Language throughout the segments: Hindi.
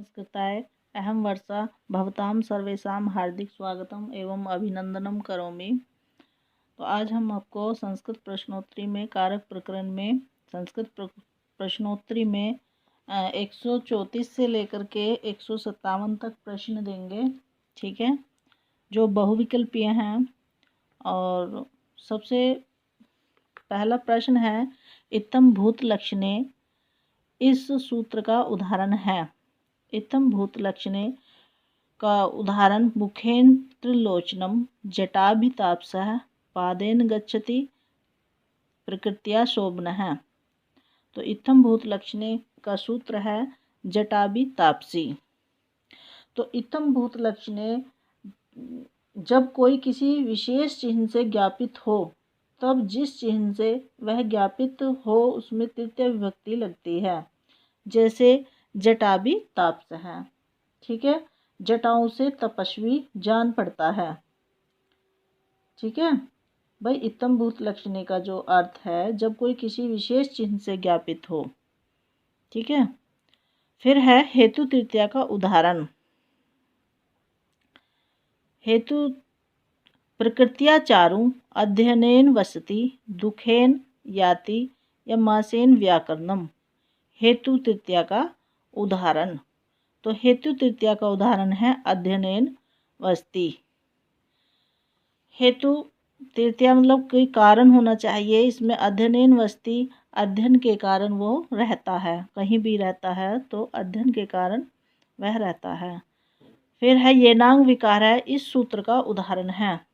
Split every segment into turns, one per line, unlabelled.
संस्कृताय अहम वर्षा भवतां सर्वेषां हार्दिक स्वागतम एवं अभिनंदनम करोमि। तो आज हम आपको संस्कृत प्रश्नोत्तरी में कारक प्रकरण में संस्कृत प्रश्नोत्तरी में 134 से लेकर के 157 तक प्रश्न देंगे। ठीक है, जो बहुविकल्पीय हैं। और सबसे पहला प्रश्न है, इत्थम भूत लक्षणे इस सूत्र का उदाहरण है। इत्थम भूत लक्षणे का उदाहरण मुखेन त्रिलोचनम जटाभितापसः पादेन गच्छति प्रकृत्या शोभन है। तो इत्थम भूत लक्षणे का सूत्र है जटाभितापसी। तो इत्थम भूत लक्षणे जब कोई किसी विशेष चिन्ह से ज्ञापित हो, तब जिस चिन्ह से वह ज्ञापित हो उसमें तृतीय विभक्ति लगती है। जैसे जटाभितापस है। ठीक है, जटाओं से तपस्वी जान पड़ता है। ठीक है भाई, इत्थम भूत लक्षणे का जो अर्थ है जब कोई किसी विशेष चिन्ह से ज्ञापित हो। ठीक है, फिर है हेतु तृतीया का उदाहरण। हेतु प्रकृत्या चारु अध्ययनेन वसति दुखेन याति या मासेन व्याकरणम। हेतु तृतीया का उदाहरण। तो हेतु तृतीया का उदाहरण है अध्ययनेन वसति। हेतु तृतीया मतलब कोई कारण होना चाहिए। इसमें अध्ययनेन वसति, अध्ययन के कारण वो रहता है, कहीं भी रहता है तो अध्ययन के कारण वह रहता है। फिर है येनांग विकार है, इस सूत्र का उदाहरण है।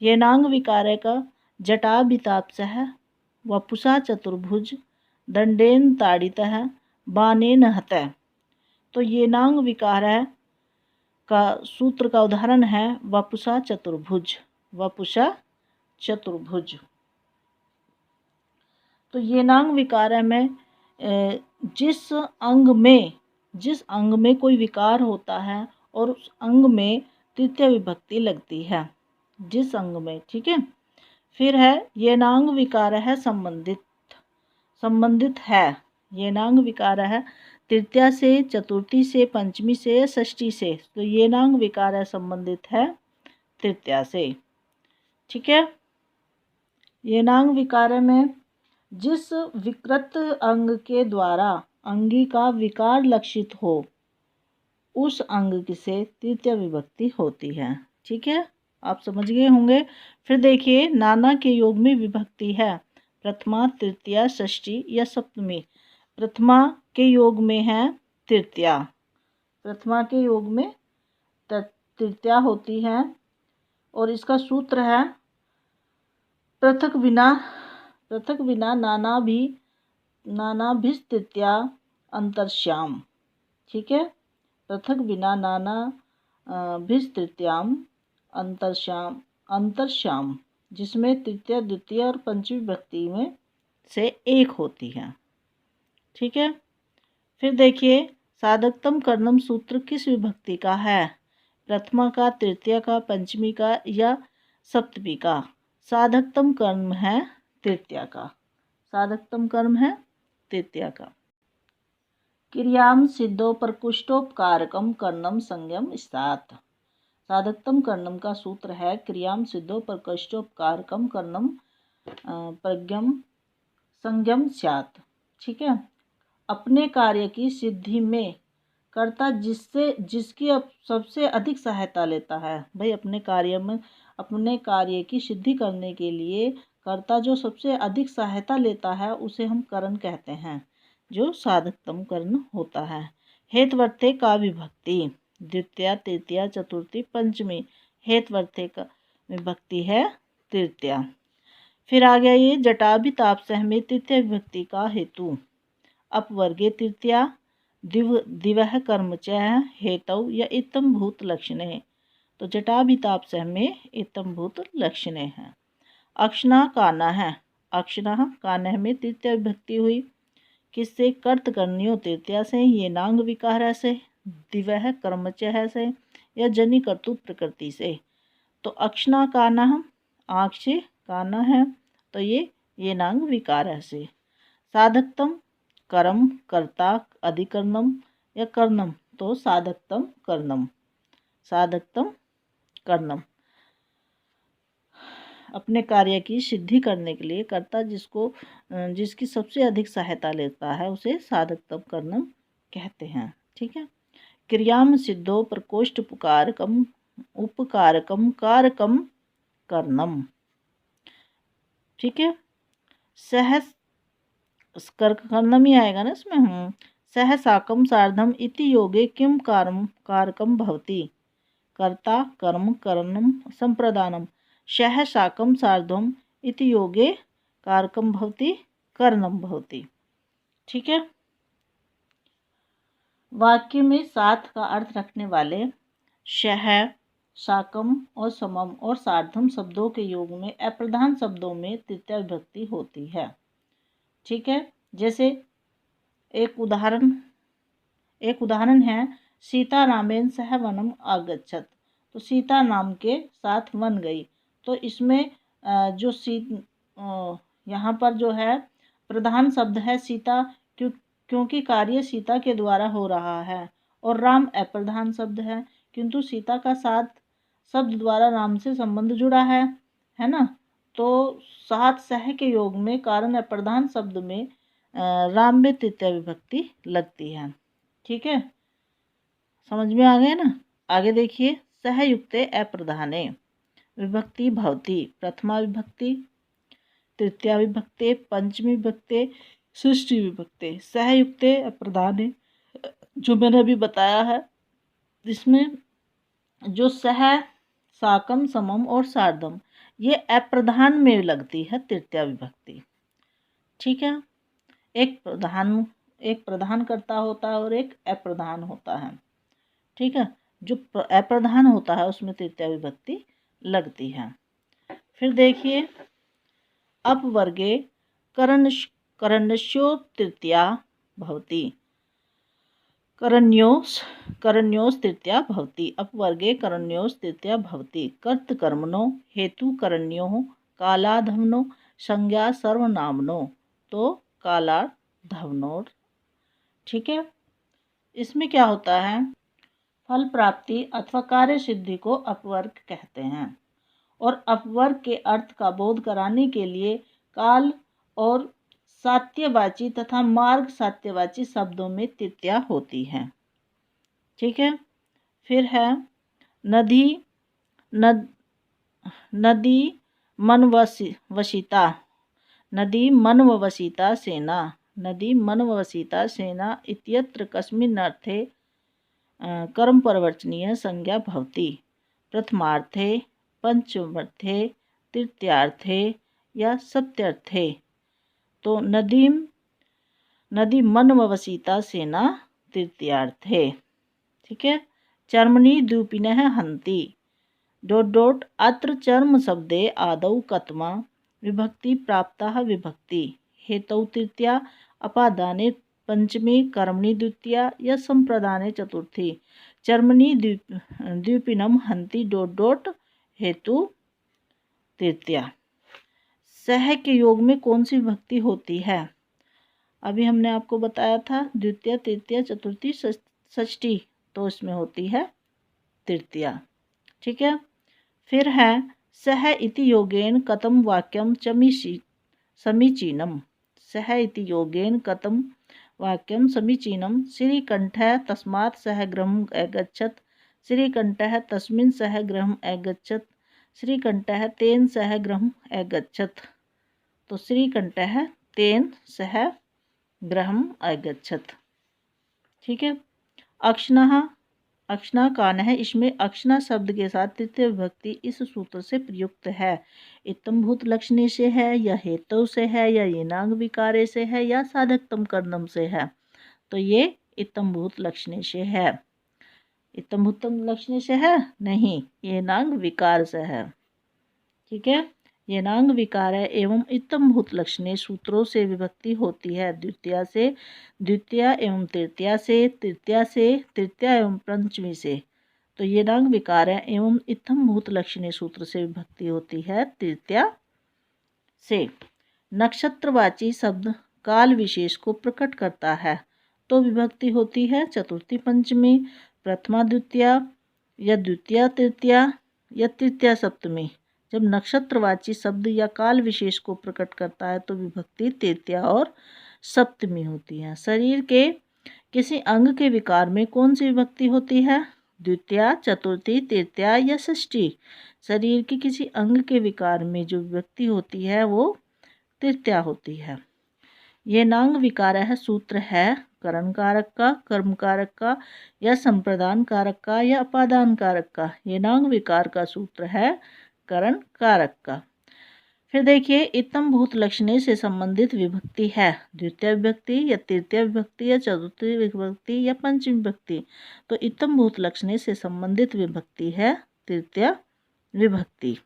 येनांग विकार का जटाभितापसः वपुषा चतुर्भुज दंडेन ताड़ितः बाणेन हतः। तो येनांग विकार का सूत्र का उदाहरण है वपुषा चतुर्भुज। वपुषा चतुर्भुज। तो येनांग विकार में जिस अंग में कोई विकार होता है और उस अंग में तृतीय विभक्ति लगती है, जिस अंग में। ठीक है, फिर है येनांग विकार है संबंधित है। येनांग विकार है तृतीया से, चतुर्थी से, पंचमी से, षष्ठी से। तो येनांग विकार है संबंधित है तृतीया से। ठीक है, येनांग विकार में जिस विकृत अंग के द्वारा अंगी का विकार लक्षित हो, उस अंग से तृतीय विभक्ति होती है। ठीक है, आप समझ गए होंगे। फिर देखिए, नाना के योग में विभक्ति है प्रथमा, तृतीया, षष्ठी या सप्तमी। प्रथमा के योग में है तृतीया। प्रथमा के योग में तृतीया होती है और इसका सूत्र है पृथक बिना नाना भी तृतीया अंतर्श्याम। ठीक है, पृथक बिना नाना भी तृतीयाम अंतर्श्याम, जिसमें तृतीया, द्वितीय और पंचमी विभक्ति में से एक होती है। ठीक है, फिर देखिए, साधकतम कर्णम सूत्र किस विभक्ति का है? प्रथमा का, तृतीया का, पंचमी का या सप्तमी का? साधकतम कर्म है तृतीया का। साधकतम कर्म है तृतीया का। क्रियाम सिद्धो प्रकुष्टोपकारकम कर्णम संज्ञम स्यात्। साधकतम कर्णम का सूत्र है क्रियाम सिद्धो प्रकुष्टोपकारकम कर्णम प्रज्ञम संज्ञम स्यात्। ठीक है, अपने कार्य की सिद्धि में कर्ता जिसकी सबसे अधिक सहायता लेता है। भाई, अपने कार्य की सिद्धि करने के लिए कर्ता जो सबसे अधिक सहायता लेता है उसे हम करण कहते हैं, जो साधकतम कर्ण होता है। हेतवर्थे का विभक्ति द्वितीया, तृतीया, चतुर्थी, पंचमी। हेतवर्थे का विभक्ति है तृतीया। फिर आ गया ये जटाभितापसः में तृतीय विभक्ति का हेतु। अपवर्गे तृतीया दिवह कर्म च हेतौ या इत्थम भूत लक्षणे। तो जटाभितापसः में इत्थम भूत लक्षणे हैं। अक्षना काना है। अक्षना कानः में तृतीय विभक्ति हुई। किससे? कर्तकर्णियों तृतीया से, येनांग विकार से, दिवह कर्मचः से या जनि कर्तुक प्रकृति से। तो अक्षना काना, आँख से काना है तो ये येनांग विकार से। साधकतम कर्म कर्ता अधिकरणम या कर्णम तो साधकतम कर्णम, साधकतम कर्णम। अपने कार्य की सिद्धि करने के लिए कर्ता जिसकी सबसे अधिक सहायता लेता है उसे साधकतम कर्णम कहते हैं। ठीक है। क्रियाम सिद्धो प्रकोष्ठ उपकारकम उपकारकम कारकम कर्णम। ठीक है। सह कर्णम ही आएगा ना इसमें। सह साकम सार्धम इति योगे किम कारकम भवति। कर्ता कर्म कर्णम संप्रदानम शह साकम सार्धम इति योगे कारकम भवति कर्णम भवति। ठीक है। वाक्य में साथ का अर्थ रखने वाले शह, साकम और समम और सार्धम शब्दों के योग में अप्रधान शब्दों में तृतीया विभक्ति होती है। ठीक है। जैसे एक उदाहरण है सीता रामेन सह वनम आगच्छत। तो सीता नाम के साथ वन गई। तो इसमें जो यहाँ पर जो है प्रधान शब्द है सीता, क्योंकि कार्य सीता के द्वारा हो रहा है, और राम अप्रधान शब्द है किंतु सीता का साथ शब्द द्वारा राम से संबंध जुड़ा है ना। तो साथ सह के योग में कारण अप्रधान शब्द में राम में तृतीया विभक्ति लगती है। ठीक है। समझ में आ गया ना। आगे देखिए सहयुक्ते अप्रधाने विभक्ति भवति प्रथमा विभक्ति, तृतीया विभक्ति, पंचमी विभक्ति, षष्ठी विभक्ति। सहयुक्ते अप्रधाने जो मैंने अभी बताया है, जिसमें जो सह, साकम, समम और सार्धम ये अप्रधान में लगती है तृतीया विभक्ति। ठीक है। एक प्रधान कर्ता होता है और एक अप्रधान होता है। ठीक है। जो अप्रधान होता है उसमें तृतीया विभक्ति लगती है। फिर देखिए अपवर्गे करण्यो तृतीया भवति। करण्योस् तृतीया भवति। अपवर्गे करण्योस् तृतीया भवति। कर्तकर्मणो हेतु करण्योः कालाधमनो संज्ञा सर्वनामनो तो कालाधमनोर। ठीक है। इसमें क्या होता है, फल प्राप्ति अथवा कार्य सिद्धि को अपवर्ग कहते हैं, और अपवर्ग के अर्थ का बोध कराने के लिए काल और सात्यवाची तथा मार्ग सात्यवाची शब्दों में तृतीया होती है। ठीक है। फिर है नदी मनवसिता, नदी मनवसिता सेना, नदी मनवसिता सेना इत्यत्र कस्मिन् अर्थे कर्म परवर्चनीय संज्ञा भवति। प्रथमार्थे, पंचमार्थे, तृतीयार्थे या सप्तर्थे। तो नदी मनवसिता सेना तृतीयार्थे। ठीक है। चर्मणि द्यूपिनः हन्ति अत्र चर्म शब्दे आदौ कत्मा विभक्ति प्राप्ता विभक्ति हेतौ तृतीया अपादाने पंचमी कर्मणि द्वितीया या संप्रदाने चतुर्थी। चर्मणि द्यूपिनम हन्ति हेतु तृतीया। सह के योग में कौन सी विभक्ति होती है? अभी हमने आपको बताया था द्वितीय, तृतीय, चतुर्थी, षष्ठी, तो इसमें होती है तृतीया। ठीक है। फिर है सह इति योगेन कथम वाक्यम समीचीनम। सह इति योगेन कथम वाक्यम समीचीनम। श्रीकंठः तस्मात् सह गृहम् अगच्छत्। श्रीकंठः तस्मिन् सह गृहम् अगच्छत्। श्रीकंठः तेन सह गृहम् अगच्छत्। तो श्रीकंठः तेन सह गृहम् अगच्छत्। ठीक है। अक्षना कानः, इसमें अक्षना शब्द के साथ तृतीय विभक्ति इस सूत्र से प्रयुक्त है। इत्थम्भूत लक्षणे से है या हेतु से है या येनांग विकारे से है या साधकतम कर्णम से है। तो ये इत्थम्भूत लक्षणे से है। इत्थम्भूतम लक्षणे से है नहीं, येनांग विकार से है। ठीक है। येनांग विकार है एवं इत्थम्भूत लक्षणे सूत्रों से विभक्ति होती है। द्वितीया से, द्वितीया एवं तृतीया से, तृतीया से, तृतीया एवं पंचमी से। तो येनांग विकार है एवं इत्थम्भूत लक्षणे सूत्र से विभक्ति होती है तृतीया से। नक्षत्रवाची शब्द काल विशेष को प्रकट करता है तो विभक्ति होती है चतुर्थी पंचमी, प्रथमा द्वितीया या द्वितीया तृतीया या तृतीया सप्तमी। जब नक्षत्रवाची शब्द या काल विशेष को प्रकट करता है तो विभक्ति तृतीया और सप्तमी होती है। शरीर के किसी अंग के विकार में कौन सी विभक्ति होती है? द्वितीया, चतुर्थी, तृतीया या षष्ठी। शरीर के किसी अंग के विकार में जो विभक्ति होती है वो तृतीया होती है। ये नांग विकार है सूत्र है करण कारक का, कर्म कारक का या संप्रदान कारक का या अपादान कारक का। ये नांग विकार का सूत्र है करण कारक का। फिर देखिए इत्थम भूत लक्षणे से संबंधित विभक्ति है द्वितीय विभक्ति या तृतीय विभक्ति या चतुर्थी विभक्ति या पंचमी विभक्ति। तो इत्थम भूत लक्षणे से संबंधित विभक्ति है तृतीय विभक्ति।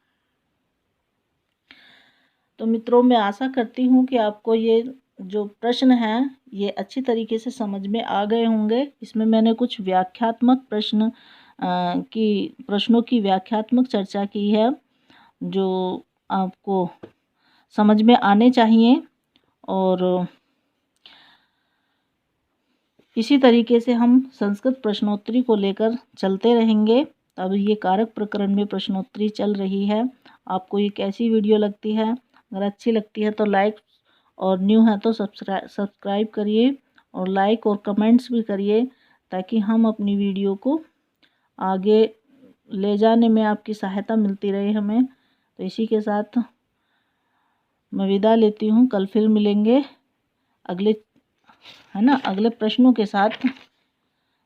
तो मित्रों मैं आशा करती हूँ कि आपको ये जो प्रश्न हैं ये अच्छी तरीके से समझ में आ गए होंगे। इसमें मैंने कुछ व्याख्यात्मक प्रश्नों की व्याख्यात्मक चर्चा की है जो आपको समझ में आने चाहिए और इसी तरीके से हम संस्कृत प्रश्नोत्तरी को लेकर चलते रहेंगे। अब ये कारक प्रकरण में प्रश्नोत्तरी चल रही है। आपको ये कैसी वीडियो लगती है? अगर अच्छी लगती है तो लाइक और न्यू है तो सब्सक्राइब करिए और लाइक और कमेंट्स भी करिए ताकि हम अपनी वीडियो को आगे ले जाने में आपकी सहायता मिलती रहे हमें। तो इसी के साथ मैं विदा लेती हूँ। कल फिर मिलेंगे अगले प्रश्नों के साथ।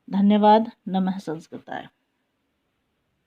धन्यवाद। नमः संस्कृताय।